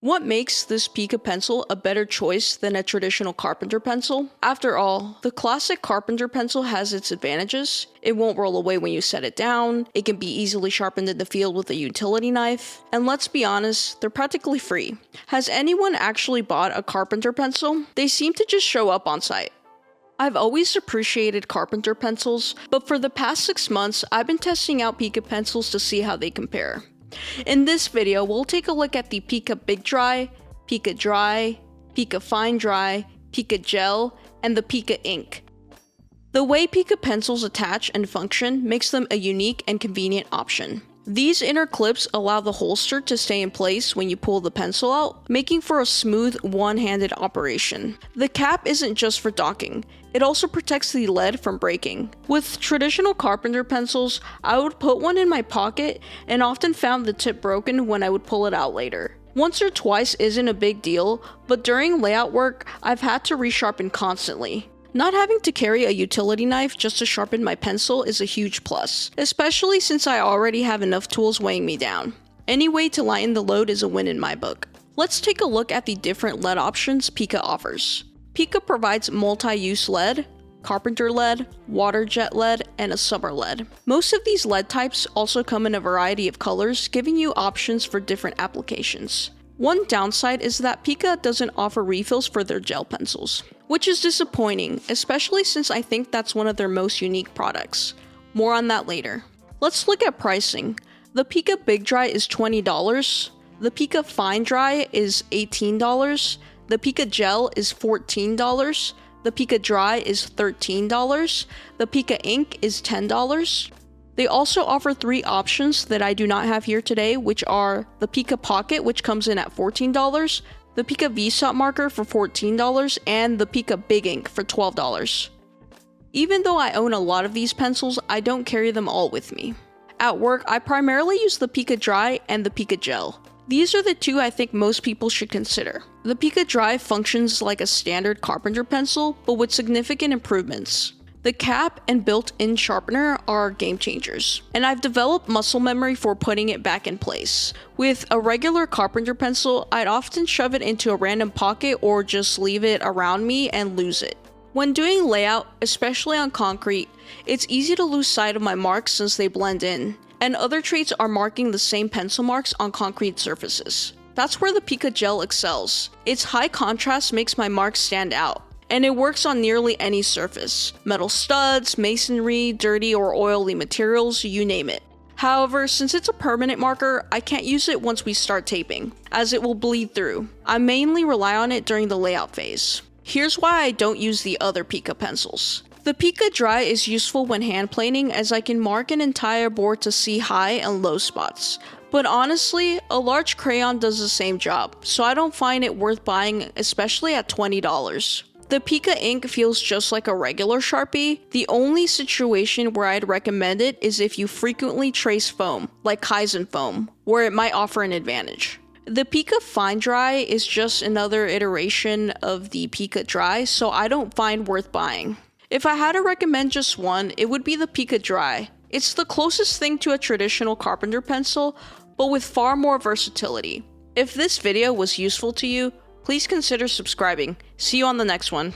What makes this Pica pencil a better choice than a traditional carpenter pencil? After all, the classic carpenter pencil has its advantages. It won't roll away when you set it down, it can be easily sharpened in the field with a utility knife, and let's be honest, they're practically free. Has anyone actually bought a carpenter pencil? They seem to just show up on site. I've always appreciated carpenter pencils, but for the past 6 months, I've been testing out Pica pencils to see how they compare. In this video, we'll take a look at the Pica Big Dry, Pica Dry, Pica Fine Dry, Pica Gel, and the Pica Ink. The way Pica pencils attach and function makes them a unique and convenient option. These inner clips allow the holster to stay in place when you pull the pencil out, making for a smooth, one-handed operation. The cap isn't just for docking, it also protects the lead from breaking. With traditional carpenter pencils, I would put one in my pocket and often found the tip broken when I would pull it out later. Once or twice isn't a big deal, but during layout work, I've had to resharpen constantly. Not having to carry a utility knife just to sharpen my pencil is a huge plus, especially since I already have enough tools weighing me down. Any way to lighten the load is a win in my book. Let's take a look at the different lead options Pica offers. Pica provides multi-use lead, carpenter lead, water jet lead, and a summer lead. Most of these lead types also come in a variety of colors, giving you options for different applications. One downside is that Pica doesn't offer refills for their gel pencils, which is disappointing, especially since I think that's one of their most unique products. More on that later. Let's look at pricing. The Pica Big Dry is $20, the Pica Fine Dry is $18, the Pica Gel is $14, the Pica Dry is $13, the Pica Ink is $10. They also offer 3 options that I do not have here today, which are the Pica Pocket, which comes in at $14, the Pica V-Stop marker for $14, and the Pica Big Ink for $12. Even though I own a lot of these pencils, I don't carry them all with me. At work, I primarily use the Pica Dry and the Pica Gel. These are the 2 I think most people should consider. The Pica Dry functions like a standard carpenter pencil, but with significant improvements. The cap and built-in sharpener are game changers, and I've developed muscle memory for putting it back in place. With a regular carpenter pencil, I'd often shove it into a random pocket or just leave it around me and lose it. When doing layout, especially on concrete, it's easy to lose sight of my marks since they blend in, and other traits are marking the same pencil marks on concrete surfaces. That's where the Pica Gel excels. Its high contrast makes my marks stand out, and it works on nearly any surface. Metal studs, masonry, dirty or oily materials, you name it. However, since it's a permanent marker, I can't use it once we start taping, as it will bleed through. I mainly rely on it during the layout phase. Here's why I don't use the other Pica pencils. The Pica Dry is useful when hand planing, as I can mark an entire board to see high and low spots. But honestly, a large crayon does the same job, so I don't find it worth buying, especially at $20. The Pica Ink feels just like a regular Sharpie. The only situation where I'd recommend it is if you frequently trace foam, like Kaizen foam, where it might offer an advantage. The Pica Fine Dry is just another iteration of the Pica Dry, so I don't find worth buying. If I had to recommend just one, it would be the Pica Dry. It's the closest thing to a traditional carpenter pencil, but with far more versatility. If this video was useful to you, please consider subscribing. See you on the next one.